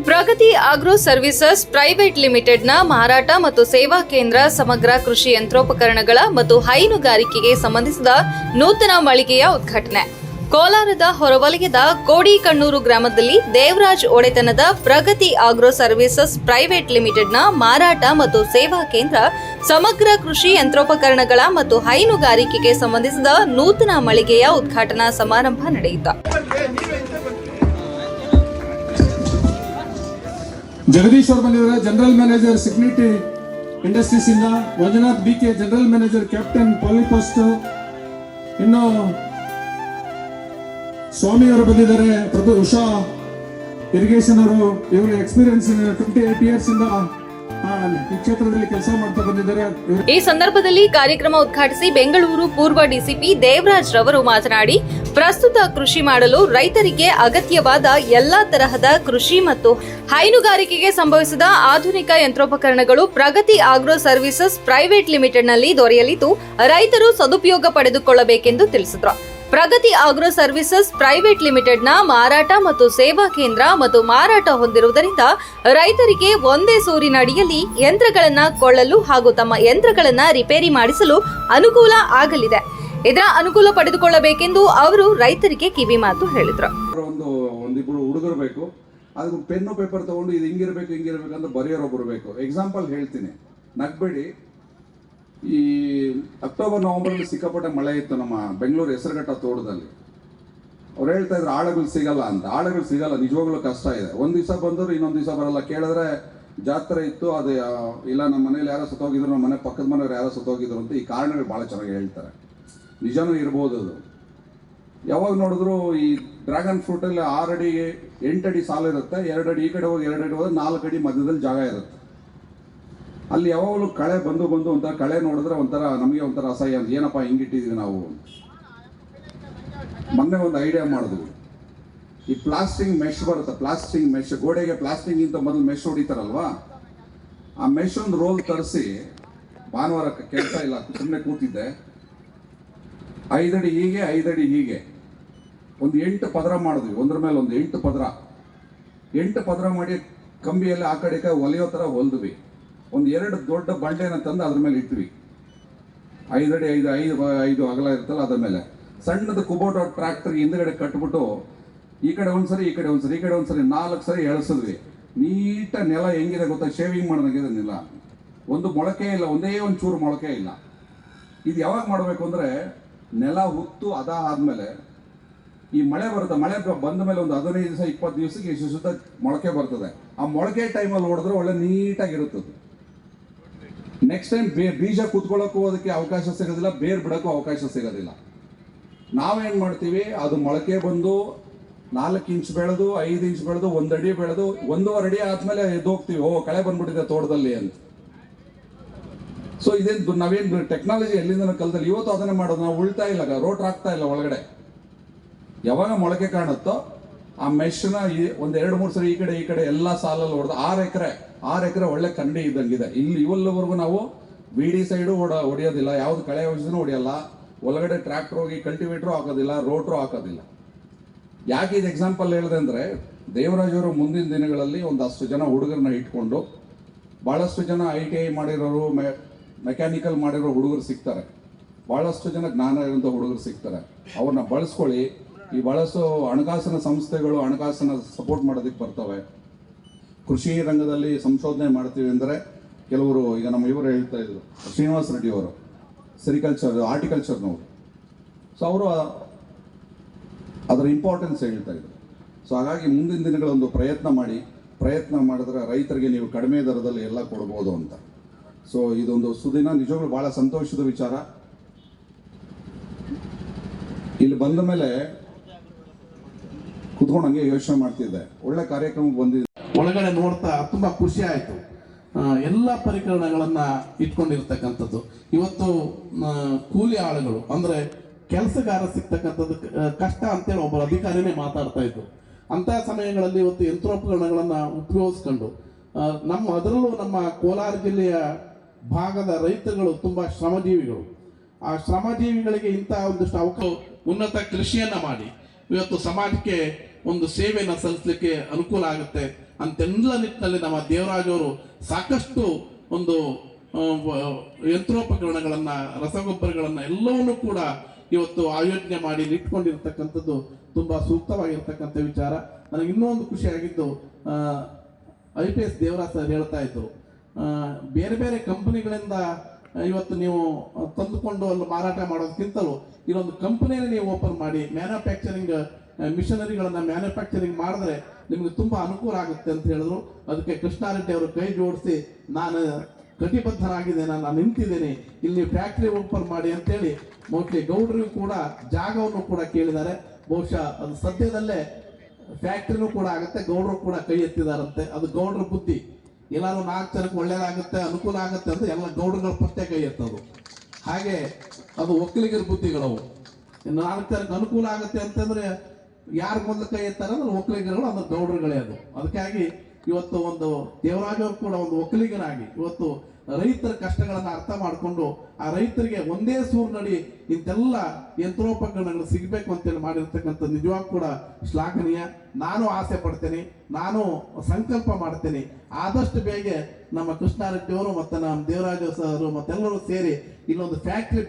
ಪ್ರಗತಿ agro services private ಲಿಮಿಟೆಡ್ನ ಮಾರಾಟ ಮತ್ತು ಸೇವಾ ಕೇಂದ್ರ ಸಮಗ್ರ ಕೃಷಿ ಯಂತ್ರೋಪಕರಣಗಳ ಮತ್ತು ಹೈನುಗಾರಿಕೆಗೆ ಸಂಬಂಧಿಸಿದ ನೂತನ ಮಳಿಗೆಯ ಉದ್ಘಾಟನೆ. ಕೋಲಾರದ ಹೊರವಲಯದ ಕೋಡಿಕಣ್ಣೂರು ಗ್ರಾಮದಲ್ಲಿ ದೇವರಾಜ್ ಒಡೆತನದ ಪ್ರಗತಿ ಆಗ್ರೋ ಸರ್ವಿಸಸ್ ಪ್ರೈವೇಟ್ ಲಿಮಿಟೆಡ್ನ ಮಾರಾಟ ಮತ್ತು ಸೇವಾ ಕೇಂದ್ರ ಸಮಗ್ರ ಕೃಷಿ ಯಂತ್ರೋಪಕರಣಗಳ ಮತ್ತು ಹೈನುಗಾರಿಕೆಗೆ ಸಂಬಂಧಿಸಿದ ನೂತನ ಮಳಿಗೆಯ ಉದ್ಘಾಟನಾ ಸಮಾರಂಭ ನಡೆಯಿತು. ಜಗದೀಶ್ ಅವರು ಬಂದಿದ್ದಾರೆ, ಜನರಲ್ ಮ್ಯಾನೇಜರ್ ಸಿಗ್ನಿಟಿ ಇಂಡಸ್ಟ್ರೀಸ್ ಇಂದ. Manjunath BK general manager captain polypost. ಇನ್ನು ಸ್ವಾಮಿ ಅವರು ಬಂದಿದ್ದಾರೆ, ಉಷಾ ಇರಿಗೇಷನ್ ಅವರು. ಇವರು ಎಕ್ಸ್ಪೀರಿಯನ್ಸ್ 28 ಇಯರ್ಸ್ ಇಂದ ಈ ಕ್ಷೇತ್ರದಲ್ಲಿ ಕೆಲಸ ಮಾಡ್ತಾ ಬಂದಿದ್ದಾರೆ. ಈ ಸಂದರ್ಭದಲ್ಲಿ ಕಾರ್ಯಕ್ರಮ ಉದ್ಘಾಟಿಸಿ ಬೆಂಗಳೂರು ಪೂರ್ವ ಡಿಸಿಪಿ ದೇವರಾಜ್ ರವರು ಮಾತನಾಡಿ, ಪ್ರಸ್ತುತ ಕೃಷಿ ಮಾಡಲು ರೈತರಿಗೆ ಅಗತ್ಯವಾದ ಎಲ್ಲಾ ತರಹದ ಕೃಷಿ ಮತ್ತು ಹೈನುಗಾರಿಕೆಗೆ ಸಂಭವಿಸಿದ ಆಧುನಿಕ ಯಂತ್ರೋಪಕರಣಗಳು ಪ್ರಗತಿ ಆಗ್ರೋ ಸರ್ವಿಸಸ್ ಪ್ರೈವೇಟ್ ಲಿಮಿಟೆಡ್ನಲ್ಲಿ ದೊರೆಯಲಿದ್ದು, ರೈತರು ಸದುಪಯೋಗ ಪಡೆದುಕೊಳ್ಳಬೇಕೆಂದು ತಿಳಿಸಿದರು. ಪ್ರಗತಿ ಆಗ್ರೋ ಸರ್ವಿಸಸ್ ಪ್ರೈವೇಟ್ ಲಿಮಿಟೆಡ್ನ ಮಾರಾಟ ಮತ್ತು ಸೇವಾ ಕೇಂದ್ರ ಮತ್ತು ಮಾರಾಟ ಹೊಂದಿರುವುದರಿಂದ ರೈತರಿಗೆ ಒಂದೇ ಸೂರಿನಡಿಯಲ್ಲಿ ಯಂತ್ರಗಳನ್ನು ಕೊಳ್ಳಲು ಹಾಗೂ ತಮ್ಮ ಯಂತ್ರಗಳನ್ನು ರಿಪೇರಿ ಮಾಡಿಸಲು ಅನುಕೂಲ ಆಗಲಿದೆ. ಇದರ ಅನುಕೂಲ ಪಡೆದುಕೊಳ್ಳಬೇಕೆಂದು ಅವರು ರೈತರಿಗೆ ಕಿವಿ ಮಾತು ಹೇಳಿದರು. ಒಂದಿಬ್ರು ಹುಡುಗರು ಬೇಕು, ಅದಕ್ಕೆ ಪೆನ್ನು ಪೇಪರ್ ತಗೊಂಡು ಇದು ಹಿಂಗಿರ್ಬೇಕು ಅಂತ ಬರೆಯೋರೊಬ್ಬರು ಬೇಕು. ಎಕ್ಸಾಂಪಲ್ ಹೇಳ್ತೀನಿ, ನಗ್ಬೇಡಿ. ಈ ಅಕ್ಟೋಬರ್ ನವೆಂಬರ್ ಸಿಕ್ಕಾಪಟ್ಟೆ ಮಳೆ ಇತ್ತು ನಮ್ಮ ಬೆಂಗಳೂರು ಹೆಸರುಘಟ್ಟ ತೋಟದಲ್ಲಿ. ಅವ್ರು ಹೇಳ್ತಾ ಇದ್ರು ಆಳುಗಳು ಸಿಗಲ್ಲ ಅಂತ. ಆಳುಗಳು ಸಿಗಲ್ಲ, ನಿಜವಾಗ್ಲೂ ಕಷ್ಟ ಇದೆ. ಒಂದ್ ದಿವಸ ಬಂದರು, ಇನ್ನೊಂದ್ ದಿವಸ ಬರಲ್ಲ. ಕೇಳಿದ್ರೆ ಜಾತ್ರೆ ಇತ್ತು, ಅದು ಇಲ್ಲ ನಮ್ಮ ಮನೇಲಿ ಯಾರೋ ಸತ್ತೋಗಿದ್ರು, ನಮ್ಮ ಮನೆ ಪಕ್ಕದ ಮನೆಯವ್ರು ಯಾರೋ ಸತ್ತೋಗಿದ್ರು ಅಂತ ಈ ಕಾರಣಗಳು ಬಹಳ ಚೆನ್ನಾಗಿ ಹೇಳ್ತಾರೆ. ನಿಜನೂ ಇರ್ಬೋದು ಅದು. ಯಾವಾಗ ನೋಡಿದ್ರು ಈ ಡ್ರ್ಯಾಗನ್ ಫ್ರೂಟ್ ಅಲ್ಲಿ 6 ಅಡಿ 8 ಅಡಿ ಸಾಲು ಇರುತ್ತೆ, 2 ಅಡಿ ಈ ಕಡೆ ಹೋಗಿ 2 ಅಡಿ ಹೋದ್ರೆ 4 ಅಡಿ ಮಧ್ಯದಲ್ಲಿ ಜಾಗ ಇರುತ್ತೆ. ಅಲ್ಲಿ ಯಾವಾಗಲೂ ಕಳೆ ಬಂದು ಒಂಥರ ಕಳೆ ನೋಡಿದ್ರೆ ನಮಗೆ ಒಂಥರ ಅಸಹ್ಯ ಅಂತ, ಏನಪ್ಪ ಹಿಂಗಿಟ್ಟಿದ್ವಿ ನಾವು. ಮೊನ್ನೆ ಒಂದು ಐಡಿಯಾ ಮಾಡಿದ್ವಿ, ಈ ಪ್ಲಾಸ್ಟಿಂಗ್ ಮೆಶ್ ಬರುತ್ತೆ, ಪ್ಲಾಸ್ಟಿಂಗ್ ಮೆಶ್, ಗೋಡೆಗೆ ಪ್ಲಾಸ್ಟಿಂಗ್ ಇಂತ ಮೊದಲು ಮೆಶ್ ಹೊಡಿತಾರಲ್ವಾ, ಆ ಮೆಶ್ ಒಂದು ರೋಲ್ ತರಿಸಿ ಭಾನುವಾರ ಕೆಲಸ ಇಲ್ಲ ಸುಮ್ಮನೆ ಕೂತಿದ್ದೆ, 5 ಅಡಿ ಹೀಗೆ 5 ಅಡಿ ಹೀಗೆ ಒಂದು 8 ಪದರ ಮಾಡಿದ್ವಿ. ಒಂದ್ರ ಮೇಲೆ ಒಂದು 8 ಪದರ 8 ಪದರ ಮಾಡಿ ಕಂಬಿಯಲ್ಲಿ ಆ ಕಡೆ ಹೊಲಿಯೋ ಥರ ಹೊಲಿದ್ವಿ. ಒಂದು 2 ದೊಡ್ಡ ಬಂಡೆನ ತಂದು ಅದ್ರ ಮೇಲೆ ಇಟ್ವಿ. 5 ಅಡಿ 5 ಅಗಲ ಇರುತ್ತಲ್ಲ, ಅದ್ರ ಮೇಲೆ ಸಣ್ಣದ ಕುಬೋಟ ಟ್ರ್ಯಾಕ್ಟರ್ ಹಿಂದ್ಗಡೆ ಕಟ್ಬಿಟ್ಟು ಈ ಕಡೆ ಒಂದ್ಸರಿ ಈ ಕಡೆ ಒಂದ್ಸರಿ ಈ ಕಡೆ ಒಂದ್ಸರಿ 4 ಸರಿ ಎಳ್ಸಿದ್ವಿ. ನೀಟ ನೆಲ ಹೆಂಗಿದೆ ಗೊತ್ತಾ, ಶೇವಿಂಗ್ ಮಾಡಿದಂಗಿದೆ ನೆಲ. ಒಂದು ಮೊಳಕೆ ಇಲ್ಲ, ಒಂದೇ ಒಂದು ಚೂರು ಮೊಳಕೆ ಇಲ್ಲ. ಇದು ಯಾವಾಗ ಮಾಡಬೇಕು ಅಂದರೆ ನೆಲ ಹುತ್ತು ಆದ್ಮೇಲೆ ಈ ಮಳೆ ಬರುತ್ತೆ. ಮಳೆ ಬಂದ ಮೇಲೆ ಒಂದು 15 ದಿವಸ 20 ದಿವಸಕ್ಕೆ ಇಷ್ಟು ಸುತ್ತ ಮೊಳಕೆ ಬರ್ತದೆ. ಆ ಮೊಳಕೆ ಟೈಮಲ್ಲಿ ಹೊಡೆದ್ರೆ ಒಳ್ಳೆ ನೀಟಾಗಿರುತ್ತದೆ. ನೆಕ್ಸ್ಟ್ ಟೈಮ್ ಬೀಜ ಕೂತ್ಕೊಳ್ಳೋಕ್ಕೂ ಅದಕ್ಕೆ ಅವಕಾಶ ಸಿಗೋದಿಲ್ಲ, ಬೇರ್ ಬಿಡೋಕ್ಕೂ ಅವಕಾಶ ಸಿಗೋದಿಲ್ಲ. ನಾವೇನು ಮಾಡ್ತೀವಿ, ಅದು ಮೊಳಕೆ ಬಂದು 4 ಇಂಚ್ ಬೆಳೆದು 5 ಇಂಚ್ ಬೆಳೆದು 1 ಅಡಿ ಬೆಳೆದು 1.5 ಅಡಿ ಆದ್ಮೇಲೆ ಎದ್ದೋಗ್ತೀವಿ, ಕಳೆ ಬಂದ್ಬಿಟ್ಟಿದೆ ತೋಟದಲ್ಲಿ ಅಂತ. ಸೊ ಇದೇನು ನಾವೇನು ಟೆಕ್ನಾಲಜಿ ಎಲ್ಲಿಂದ ಕಲ್ತಲ್ಲಿ ಇವತ್ತು ಅದನ್ನೇ ಮಾಡೋದು. ನಾವು ಉಳ್ತಾ ಇಲ್ಲ, ರೋಟ್ ಹಾಕ್ತಾ ಇಲ್ಲ ಒಳಗಡೆ. ಯಾವಾಗ ಮೊಳಕೆ ಕಾಣುತ್ತೋ ಆ ಮೆಶ್ನ ಒಂದು 2-3 ಸರಿ ಈ ಕಡೆ ಎಲ್ಲ ಸಾಲಲ್ಲಿ ಹೊಡೆದು 6 ಎಕರೆ ಒಳ್ಳೆ ಕಂಡಿ ಇದ್ದಂಗಿದೆ. ಇವಲ್ಲಿವರೆಗೂ ನಾವು ಬಿಡಿ ಸೈಡು ಹೊಡೆಯೋದಿಲ್ಲ, ಯಾವ್ದು ಕಳೆ ಔಷಧಿನೂ ಹೊಡೆಯಲ್ಲ, ಒಳಗಡೆ ಟ್ರ್ಯಾಕ್ಟರ್ ಹೋಗಿ ಕಲ್ಟಿವೇಟ್ರು ಹಾಕೋದಿಲ್ಲ, ರೋಟ್ರು ಹಾಕೋದಿಲ್ಲ. ಯಾಕೆ ಇದು ಎಕ್ಸಾಂಪಲ್ ಹೇಳಿದೆ ಅಂದರೆ, ದೇವರಾಜ್ ಅವರು ಮುಂದಿನ ದಿನಗಳಲ್ಲಿ ಒಂದಷ್ಟು ಜನ ಹುಡುಗರನ್ನ ಇಟ್ಕೊಂಡು, ಭಾಳಷ್ಟು ಜನ ITI ಮಾಡಿರೋರು, ಮೆಕ್ಯಾನಿಕಲ್ ಮಾಡಿರೋ ಹುಡುಗರು ಸಿಗ್ತಾರೆ, ಭಾಳಷ್ಟು ಜನ ಜ್ಞಾನ ಇರೋಂಥ ಹುಡುಗರು ಸಿಗ್ತಾರೆ. ಅವ್ರನ್ನ ಬಳಸ್ಕೊಳ್ಳಿ. ಈ ಭಾಳಷ್ಟು ಹಣಕಾಸಿನ ಸಂಸ್ಥೆಗಳು ಹಣಕಾಸಿನ ಸಪೋರ್ಟ್ ಮಾಡೋದಕ್ಕೆ ಬರ್ತವೆ. ಕೃಷಿ ರಂಗದಲ್ಲಿ ಸಂಶೋಧನೆ ಮಾಡ್ತೀವಿ ಅಂದರೆ ಕೆಲವರು, ಈಗ ನಮ್ಮ ಇವರು ಹೇಳ್ತಾ ಇದ್ರು, ಶ್ರೀನಿವಾಸ ರೆಡ್ಡಿ ಅವರು ಆರ್ಟಿಕಲ್ಚರ್ನವರು. ಸೊ ಅವರು ಅದರ ಇಂಪಾರ್ಟೆನ್ಸ್ ಹೇಳ್ತಾ ಇದ್ರು. ಸೊ ಹಾಗಾಗಿ ಮುಂದಿನ ದಿನಗಳೊಂದು ಪ್ರಯತ್ನ ಮಾಡಿದ್ರೆ ರೈತರಿಗೆ ನೀವು ಕಡಿಮೆ ದರದಲ್ಲಿ ಎಲ್ಲ ಕೊಡ್ಬೋದು ಅಂತ. ಸೊ ಇದೊಂದು ಸುದಿನ, ನಿಜವಾಗ್ಲೂ ಭಾಳ ಸಂತೋಷದ ವಿಚಾರ. ಇಲ್ಲಿ ಬಂದ ಮೇಲೆ ಕುತ್ಕೊಂಡು ಹಂಗೆ ಯೋಚನೆ ಮಾಡ್ತಿದ್ದೆ, ಒಳ್ಳೆ ಕಾರ್ಯಕ್ರಮಕ್ಕೆ ಬಂದಿದೆ. ಒಳಗಡೆ ನೋಡ್ತಾ ತುಂಬಾ ಖುಷಿ ಆಯ್ತು. ಎಲ್ಲ ಪರಿಕರಣಗಳನ್ನ ಇಟ್ಕೊಂಡಿರ್ತಕ್ಕಂಥದ್ದು. ಇವತ್ತು ಕೂಲಿ ಆಳುಗಳು ಅಂದ್ರೆ ಕೆಲಸಗಾರ ಸಿಗ್ತಕ್ಕಂಥದ್ದು ಕಷ್ಟ ಅಂತೇಳಿ ಒಬ್ಬ ಅಧಿಕಾರಿನೇ ಮಾತಾಡ್ತಾ ಇದ್ರು. ಅಂತ ಸಮಯಗಳಲ್ಲಿ ಇವತ್ತು ಯಂತ್ರೋಪಕರಣಗಳನ್ನ ಉಪಯೋಗಿಸ್ಕೊಂಡು ಅದರಲ್ಲೂ ನಮ್ಮ ಕೋಲಾರ ಜಿಲ್ಲೆಯ ಭಾಗದ ರೈತರುಗಳು ತುಂಬಾ ಶ್ರಮಜೀವಿಗಳು. ಆ ಶ್ರಮಜೀವಿಗಳಿಗೆ ಇಂಥ ಒಂದಷ್ಟು ಅವಕಾಶ, ಉನ್ನತ ಕೃಷಿಯನ್ನ ಮಾಡಿ ಇವತ್ತು ಸಮಾಜಕ್ಕೆ ಒಂದು ಸೇವೆಯನ್ನು ಸಲ್ಲಿಸಲಿಕ್ಕೆ ಅನುಕೂಲ ಆಗುತ್ತೆ. ಅಂತೆಲ್ಲ ನಿಟ್ಟಿನಲ್ಲಿ ನಮ್ಮ ದೇವರಾಜ್ ಅವರು ಸಾಕಷ್ಟು ಒಂದು ಯಂತ್ರೋಪಕರಣಗಳನ್ನ, ರಸಗೊಬ್ಬರಗಳನ್ನ ಎಲ್ಲವನ್ನೂ ಕೂಡ ಇವತ್ತು ಆಯೋಜನೆ ಮಾಡಿ ಇಟ್ಕೊಂಡಿರ್ತಕ್ಕಂಥದ್ದು ತುಂಬಾ ಸೂಕ್ತವಾಗಿರ್ತಕ್ಕಂಥ ವಿಚಾರ. ನನಗೆ ಇನ್ನೊಂದು ಖುಷಿಯಾಗಿದ್ದು, IPS ದೇವರಾಜ್ ಸರ್ ಹೇಳ್ತಾ ಇದ್ರು, ಬೇರೆ ಬೇರೆ ಕಂಪನಿಗಳಿಂದ ಇವತ್ತು ನೀವು ತಂದುಕೊಂಡು ಅಲ್ಲಿ ಮಾರಾಟ ಮಾಡೋದಕ್ಕಿಂತಲೂ ಇಲ್ಲೊಂದು ಕಂಪನಿಯನ್ನು ನೀವು ಓಪನ್ ಮಾಡಿ ಮ್ಯಾನುಫ್ಯಾಕ್ಚರಿಂಗ್ ಮಿಷನರಿಗಳನ್ನ ಮ್ಯಾನುಫ್ಯಾಕ್ಚರಿಂಗ್ ಮಾಡಿದ್ರೆ ನಿಮಗೆ ತುಂಬಾ ಅನುಕೂಲ ಆಗುತ್ತೆ ಅಂತ ಹೇಳಿದ್ರು. ಅದಕ್ಕೆ ಕೃಷ್ಣಾರೆಡ್ಡಿ ಅವರು ಕೈ ಜೋಡಿಸಿ ನಾನು ಕಟಿಬದ್ಧನಾಗಿದ್ದೇನೆ, ನಾನು ನಿಂತಿದ್ದೇನೆ, ಇಲ್ಲಿ ಫ್ಯಾಕ್ಟರಿ ಓಪನ್ ಮಾಡಿ ಅಂತೇಳಿ ಮೋಸ್ಟ್ಲಿ ಗೌಡರಿಗೂ ಕೂಡ ಜಾಗವನ್ನು ಕೂಡ ಕೇಳಿದ್ದಾರೆ. ಬಹುಶಃ ಅದು ಸದ್ಯದಲ್ಲೇ ಫ್ಯಾಕ್ಟ್ರಿನೂ ಕೂಡ ಆಗುತ್ತೆ, ಗೌಡರು ಕೂಡ ಕೈ ಎತ್ತಿದಾರಂತೆ. ಅದು ಗೌಡರ ಬುದ್ಧಿ, ಎಲ್ಲಾರು 4 ಜನಕ್ಕೆ ಒಳ್ಳೇದಾಗುತ್ತೆ, ಅನುಕೂಲ ಆಗುತ್ತೆ ಅಂತ ಎಲ್ಲ ಗೌಡರುಗಳ ಪತ್ತೆ ಕೈ ಎತ್ತದು. ಹಾಗೆ ಅದು ಒಕ್ಕಲಿಗರ ಬುದ್ಧಿಗಳವು. 4 ಜನಕ್ಕೆ ಅನುಕೂಲ ಆಗುತ್ತೆ ಅಂತಂದ್ರೆ ಯಾರು ಮೊದಲು ಕೈ ಎತ್ತಾರೆ ಅಂದ್ರೆ ಒಕ್ಕಲಿಗರುಗಳು, ಅಂದ್ರೆ ಗೌಡರುಗಳೇ. ಅದು ಅದಕ್ಕಾಗಿ ಇವತ್ತು ಒಂದು ದೇವರಾಜ್ ಅವರು ಕೂಡ ಒಂದು ಒಕ್ಕಲಿಗನಾಗಿ ಇವತ್ತು ರೈತರ ಕಷ್ಟಗಳನ್ನ ಅರ್ಥ ಮಾಡಿಕೊಂಡು ಆ ರೈತರಿಗೆ ಒಂದೇ ಸೂರಿನಡಿ ಇಂತೆಲ್ಲ ಯಂತ್ರೋಪಕರಣಗಳು ಸಿಗಬೇಕು ಅಂತೇಳಿ ಮಾಡಿರ್ತಕ್ಕಂಥ ನಿಜವಾಗ ಕೂಡ ಶ್ಲಾಘನೀಯ. ನಾನು ಆಸೆ ಪಡ್ತೇನೆ, ನಾನು ಸಂಕಲ್ಪ ಮಾಡ್ತೇನೆ, ಆದಷ್ಟು ಬೇಗ ನಮ್ಮ ಕೃಷ್ಣಾರೆಡ್ಡಿ ಅವರು ಮತ್ತೆ ನಮ್ಮ ದೇವರಾಜ ಸರ್ ಮತ್ತೆಲ್ಲರೂ ಸೇರಿ ಇಲ್ಲೊಂದು ಫ್ಯಾಕ್ಟ್ರಿ